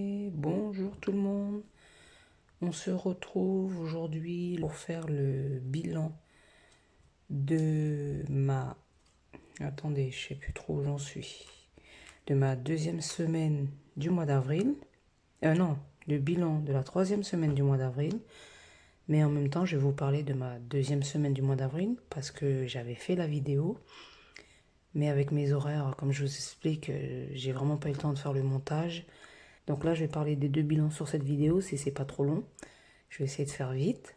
journée, bonjour tout le monde. On se retrouve aujourd'hui pour faire le bilan de ma... Attendez, je sais plus trop où j'en suis. De ma deuxième semaine du mois d'avril. Non, le bilan de la troisième semaine du mois d'avril. Mais en même temps, je vais vous parler de ma deuxième semaine du mois d'avril parce que j'avais fait la vidéo. Mais avec mes horaires, comme je vous explique, j'ai vraiment pas eu le temps de faire le montage. Donc là, je vais parler des deux bilans sur cette vidéo, si c'est pas trop long. Je vais essayer de faire vite.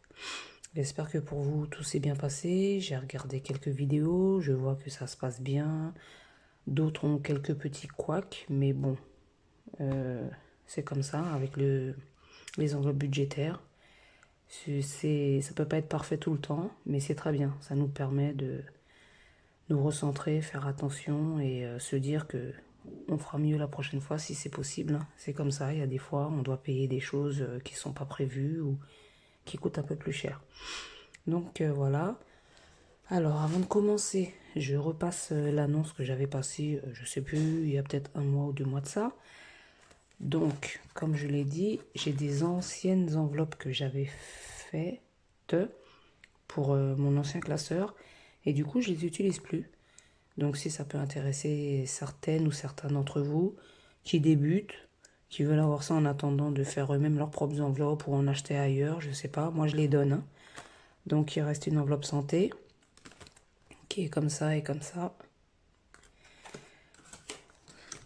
J'espère que pour vous, tout s'est bien passé. J'ai regardé quelques vidéos, je vois que ça se passe bien. D'autres ont quelques petits couacs, mais bon, c'est comme ça avec les enveloppes budgétaires. Ça peut pas être parfait tout le temps, mais c'est très bien. Ça nous permet de nous recentrer, faire attention et se dire que on fera mieux la prochaine fois si c'est possible. C'est comme ça, il y a des fois on doit payer des choses qui ne sont pas prévues ou qui coûtent un peu plus cher. Donc voilà. Alors avant de commencer, je repasse l'annonce que j'avais passée, je sais plus, il y a peut-être 1 mois ou 2 mois de ça. Donc, comme je l'ai dit, j'ai des anciennes enveloppes que j'avais faites pour mon ancien classeur et du coup je les utilise plus. Donc si ça peut intéresser certaines ou certains d'entre vous qui débutent, qui veulent avoir ça en attendant de faire eux-mêmes leurs propres enveloppes ou en acheter ailleurs, je sais pas, moi je les donne. Hein. Donc il reste une enveloppe santé qui est comme ça et comme ça.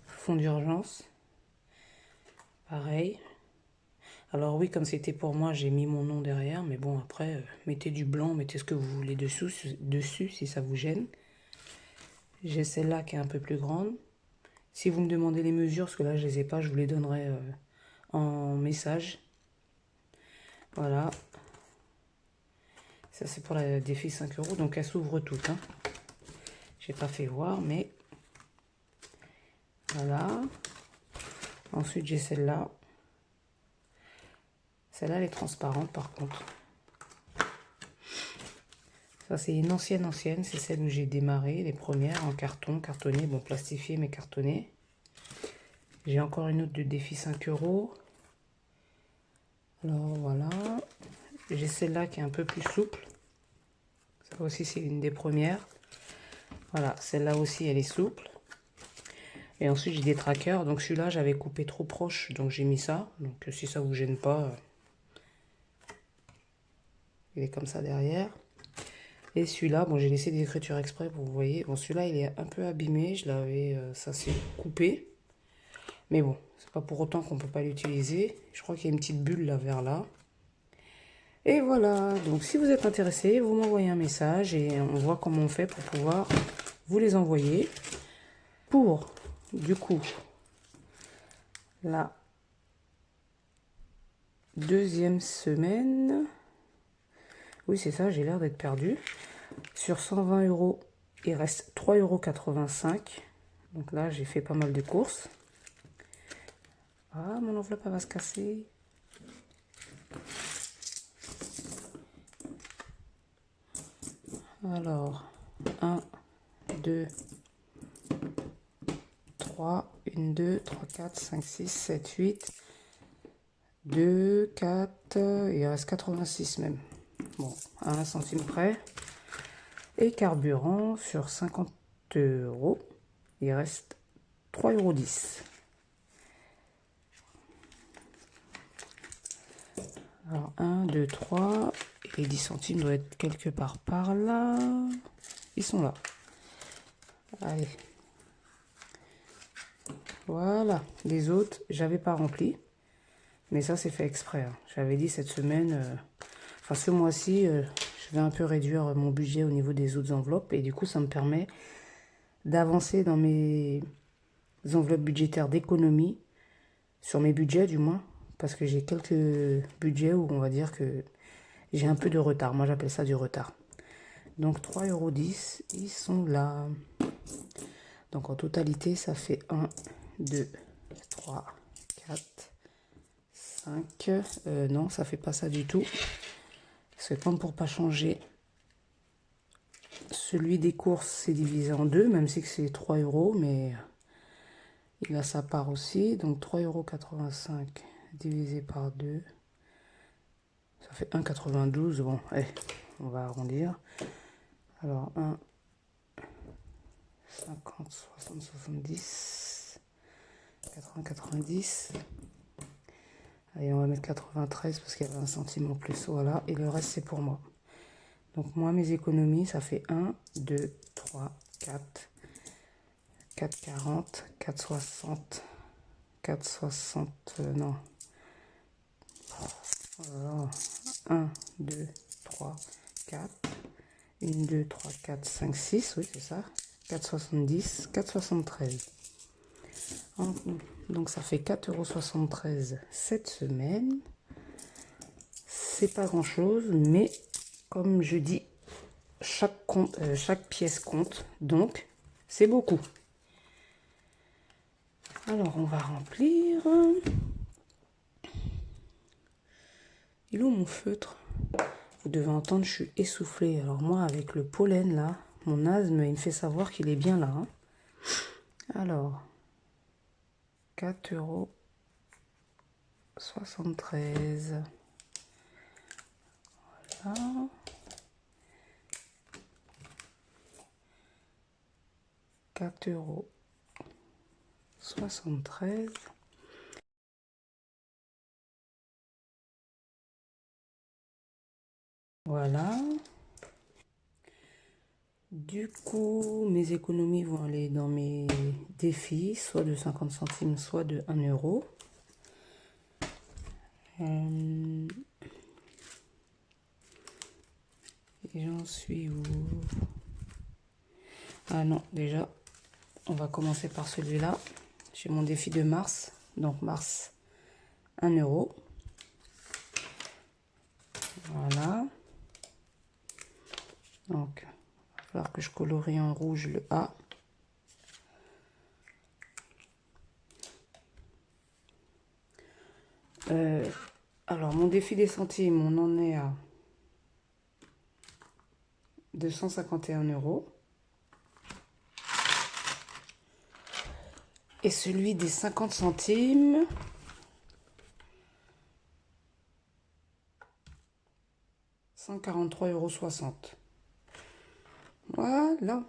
Fonds d'urgence, pareil. Alors oui, comme c'était pour moi, j'ai mis mon nom derrière, mais bon après, mettez du blanc, mettez ce que vous voulez dessus si ça vous gêne. J'ai celle-là qui est un peu plus grande. Si vous me demandez les mesures, parce que là je les ai pas, je vous les donnerai en message. Voilà. Ça c'est pour la défi 5 €, donc elles s'ouvrent toutes. Hein. J'ai pas fait voir, mais voilà. Ensuite j'ai celle-là. Celle-là elle est transparente par contre. Ça c'est une ancienne, c'est celle où j'ai démarré, les premières en carton, cartonné, bon plastifié mais cartonné. J'ai encore une autre de défi 5 €. Alors voilà. J'ai celle-là qui est un peu plus souple. Ça aussi c'est une des premières. Voilà, celle-là aussi elle est souple. Et ensuite j'ai des trackers. Donc celui-là j'avais coupé trop proche, donc j'ai mis ça. Donc si ça vous gêne pas, il est comme ça derrière. Et celui-là, bon j'ai laissé des écritures exprès pour vous voyez. Bon celui-là il est un peu abîmé, je l'avais, ça s'est coupé. Mais bon, c'est pas pour autant qu'on peut pas l'utiliser. Je crois qu'il y a une petite bulle là vers là. Et voilà, donc si vous êtes intéressé, vous m'envoyez un message et on voit comment on fait pour pouvoir vous les envoyer. Pour, du coup, la deuxième semaine, oui c'est ça, j'ai l'air d'être perdu. Sur 120 €, il reste 3,85 €. Donc là, j'ai fait pas mal de courses. Ah, mon enveloppe elle va se casser. Alors, 1, 2, 3, 1, 2, 3, 4, 5, 6, 7, 8, 2, 4, il reste 86 même. Bon, à 1 centime près. Et carburant sur 50 €, il reste 3,10 €. Alors 1, 2, 3, et les 10 centimes doivent être quelque part par là. Ils sont là. Allez. Voilà. Les autres, j'avais pas rempli. Mais ça, c'est fait exprès. Hein. J'avais dit cette semaine, enfin ce mois-ci, je vais un peu réduire mon budget au niveau des autres enveloppes. Et du coup, ça me permet d'avancer dans mes enveloppes budgétaires d'économie, sur mes budgets du moins. Parce que j'ai quelques budgets où on va dire que j'ai un peu de retard. Moi, j'appelle ça du retard. Donc 3,10 €, ils sont là. Donc en totalité, ça fait 1, 2, 3, 4, 5. Non, ça fait pas ça du tout. Parce que comme pour pas changer, celui des courses, c'est divisé en deux, même si c'est 3 €, mais Il a sa part aussi, donc 3,85 € divisé par 2. Ça fait 1,92 €. Bon, allez, on va arrondir. Alors, 1, 50, 60, 70, 80, 90. Allez, on va mettre 93 parce qu'il y avait un centime en plus. Voilà, et le reste, c'est pour moi. Donc, moi, mes économies, ça fait 1, 2, 3, 4, 4,40, 4,60, 4,60, non. Alors, 1, 2, 3, 4. 1, 2, 3, 4, 5, 6. Oui, c'est ça. 4,70, 4,73. Donc, ça fait 4,73 € cette semaine. C'est pas grand-chose, mais comme je dis, chaque pièce compte. Donc, c'est beaucoup. Alors, on va remplir. Il est où mon feutre? Vous devez entendre, je suis essoufflée. Alors moi, avec le pollen là, mon asthme, il me fait savoir qu'il est bien là. Hein. Alors, 4,73 €. Voilà. 4,73 €. Voilà. Du coup, mes économies vont aller dans mes défis, soit de 50 centimes, soit de 1 €. Et j'en suis où? Ah non, déjà, on va commencer par celui-là. J'ai mon défi de mars. Donc mars, 1 €. Voilà. Donc, il va falloir que je colorie en rouge le A. Alors, mon défi des centimes, on en est à 251 €. Et celui des 50 centimes, 143,60 €. Voilà.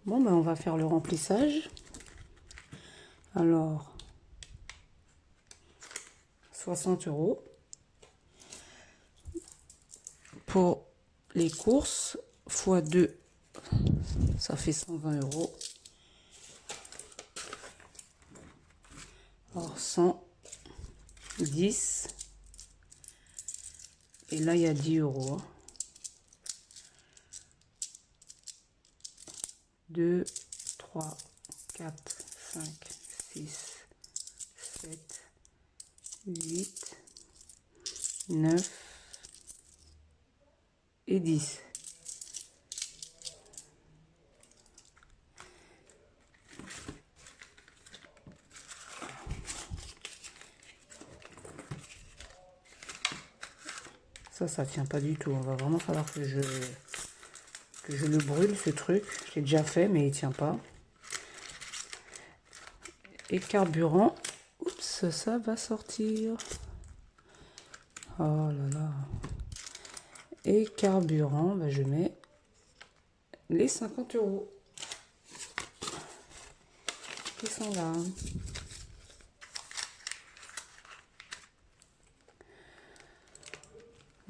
Bon, ben on va faire le remplissage. Alors, 60 € pour les courses, fois 2, ça fait 120 €. Alors, 110. Et là, il y a 10 €. 2, 3, 4, 5, 6, 7, 8, 9 et 10. Ça tient pas du tout. Il va vraiment falloir que je le brûle, ce truc. Je l'ai déjà fait, mais il tient pas. Et carburant. Oups, ça va sortir. Oh là là. Et carburant, ben je mets les 50 € qui sont là.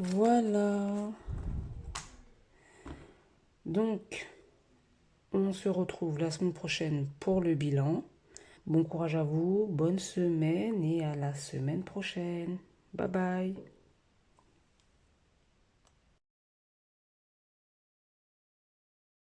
Voilà. Donc, on se retrouve la semaine prochaine pour le bilan. Bon courage à vous, bonne semaine et à la semaine prochaine. Bye bye.